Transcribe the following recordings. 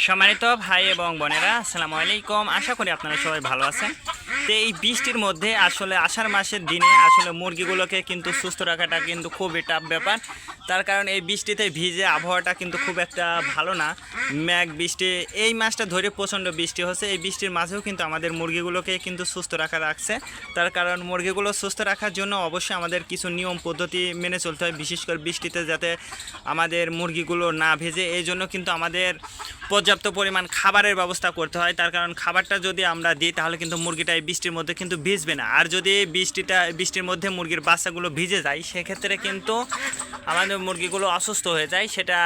সম্মানিত ভাই এবং বোনেরা, আসসালামু আলাইকুম। আশা করি আপনারা সবাই ভালো আছেন। তো এই বৃষ্টির মধ্যে আসলে আষাঢ় মাসের দিনে আসলে মুরগিগুলোকে কিন্তু সুস্থ রাখাটা কিন্তু খুবই টাফ ব্যাপার। তার কারণ এই বৃষ্টিতে ভিজে আবহাওয়াটা কিন্তু খুব একটা ভালো না। মেঘ বৃষ্টি এই মাসটা ধরে প্রচণ্ড বৃষ্টি হচ্ছে। এই বৃষ্টির মাঝেও কিন্তু আমাদের মুরগিগুলোকে কিন্তু সুস্থ রাখা রাখছে। তার কারণ মুরগিগুলো সুস্থ রাখার জন্য অবশ্যই আমাদের কিছু নিয়ম পদ্ধতি মেনে চলতে হয়, বিশেষ করে বৃষ্টিতে যাতে আমাদের মুরগিগুলো না ভেজে। এই জন্য কিন্তু আমাদের পর্যাপ্ত পরিমাণ খাবারের ব্যবস্থা করতে হয়। তার কারণ খাবারটা যদি আমরা দিই তাহলে কিন্তু মুরগিটা এই বৃষ্টির মধ্যে কিন্তু ভিজবে না। আর যদি বৃষ্টির মধ্যে মুরগির বাচ্চাগুলো ভিজে যায়, সেক্ষেত্রে কিন্তু আমাদের মুরগিগুলো অসুস্থ হয়ে যায়। সেটা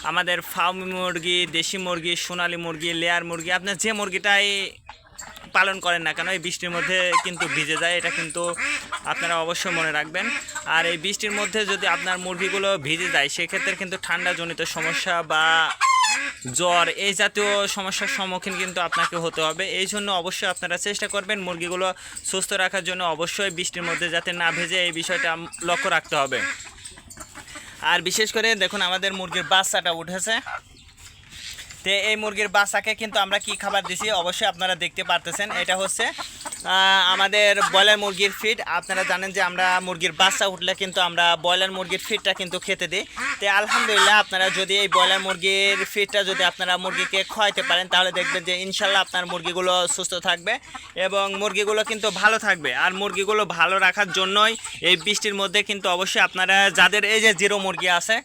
আমাদের ফার্ম মুরগি, দেশি মুরগি, সোনালী মুরগি, লেয়ার মুরগি, আপনার যে মুরগিটাই পালন করেন না কেন এই বৃষ্টির মধ্যে কিন্তু ভিজে যায়। এটা কিন্তু আপনারা অবশ্যই মনে রাখবেন। আর এই বৃষ্টির মধ্যে যদি আপনার মুরগিগুলো ভিজে যায়, সেক্ষেত্রে কিন্তু ঠান্ডাজনিত সমস্যা বা জ্বর এই জাতীয় সমস্যার সম্মুখীন কিন্তু আপনাকে হতে হবে। এই জন্য অবশ্যই আপনারা চেষ্টা করবেন মুরগিগুলো সুস্থ রাখার জন্য অবশ্যই বৃষ্টির মধ্যে যাতে না ভেজে, এই বিষয়টা লক্ষ্য রাখতে হবে। আর বিশেষ করে দেখুন আমাদের মুরগির বাচ্চাটা উঠেছে। তো এই মুরগির বাচ্চাকে কিন্তু আমরা কি খাবার দিছি অবশ্যই আপনারা দেখতে পারতেছেন। এটা হচ্ছে আমাদের ব্রয়লার মুরগির ফিড। আপনারা জানেন যে আমরা মুরগির বাচ্চা উঠলে কিন্তু আমরা ব্রয়লার মুরগির ফিডটা কিন্তু খেতে দিই। তো আলহামদুলিল্লাহ আপনারা যদি এই ব্রয়লার মুরগির ফিডটা যদি আপনারা মুরগিকে খাওয়াইতে পারেন, তাহলে দেখবেন যে ইনশাল্লাহ আপনার মুরগিগুলো সুস্থ থাকবে এবং মুরগিগুলো কিন্তু ভালো থাকবে। আর মুরগিগুলো ভালো রাখার জন্যই এই বৃষ্টির মধ্যে কিন্তু অবশ্যই আপনারা যাদের এই যে জিরো মুরগি আছে,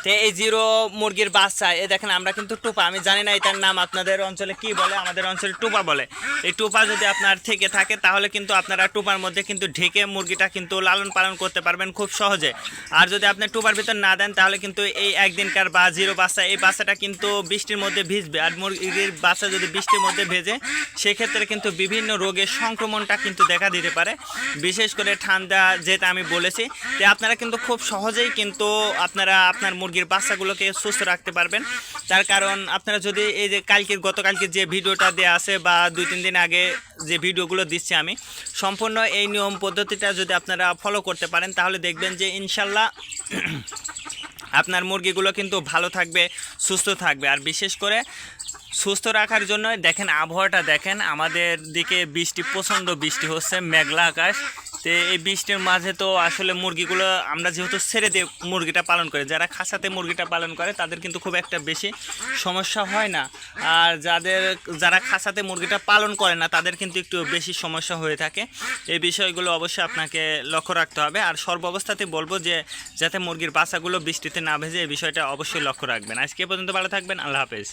তো এই জিরো মুরগির বাচ্চা এ দেখেন আমরা কিন্তু টুপা, আমি জানি না এটার নাম আপনাদের অঞ্চলে কি বলে, আমাদের অঞ্চলে টুপা বলে। এই টুপা যদি আপনার থেকে থাকে তাহলে কিন্তু আপনারা টুপার মধ্যে কিন্তু ঢেকে মুরগিটা কিন্তু লালন পালন করতে পারবেন খুব সহজে। আর যদি আপনি টুপার ভিতর না দেন তাহলে কিন্তু এই একদিনকার বা জিরো বাচ্চা, এই বাচ্চাটা কিন্তু বৃষ্টির মধ্যে ভিজবে। আর মুরগির বাচ্চা যদি বৃষ্টির মধ্যে ভেজে, সেক্ষেত্রে কিন্তু বিভিন্ন রোগের সংক্রমণটা কিন্তু দেখা দিতে পারে, বিশেষ করে ঠান্ডা, যেটা আমি বলেছি। তো আপনারা কিন্তু খুব সহজেই কিন্তু আপনারা আপনার মুরগির বাচ্চাগুলোকে সুস্থ রাখতে পারবেন। তার কারণ আপনারা যদি এই যে গতকালকে যে ভিডিওটা দেওয়া আছে বা 2-3 দিন আগে যে ভিডিওগুলো দিচ্ছি আমি, সম্পূর্ণ এই নিয়ম পদ্ধতিটা যদি আপনারা ফলো করতে পারেন, তাহলে দেখবেন যে ইনশাল্লাহ আপনার মুরগিগুলো কিন্তু ভালো থাকবে, সুস্থ থাকবে। আর বিশেষ করে সুস্থ রাখার জন্য দেখেন আবহাওয়াটা দেখেন, আমাদের দিকে প্রচণ্ড বৃষ্টি হচ্ছে, মেঘলা আকাশ। তো এই বৃষ্টির মাঝে তো আসলে মুরগিগুলো আমরা যেহেতু ছেড়ে দিয়ে মুরগিটা পালন করে, যারা খাঁচাতে মুরগিটা পালন করে তাদের কিন্তু খুব একটা বেশি সমস্যা হয় না। আর যারা খাঁচাতে মুরগিটা পালন করে না তাদের কিন্তু একটু বেশি সমস্যা হয়ে থাকে। এই বিষয়গুলো অবশ্যই আপনাকে লক্ষ্য রাখতে হবে। আর সর্বাবস্থাতে বলবো যে যাতে মুরগির বাচ্চাগুলো বৃষ্টিতে না ভেজে, এই বিষয়টা অবশ্যই লক্ষ্য রাখবেন। আজকে পর্যন্ত ভালো থাকবেন। আল্লাহ হাফেজ।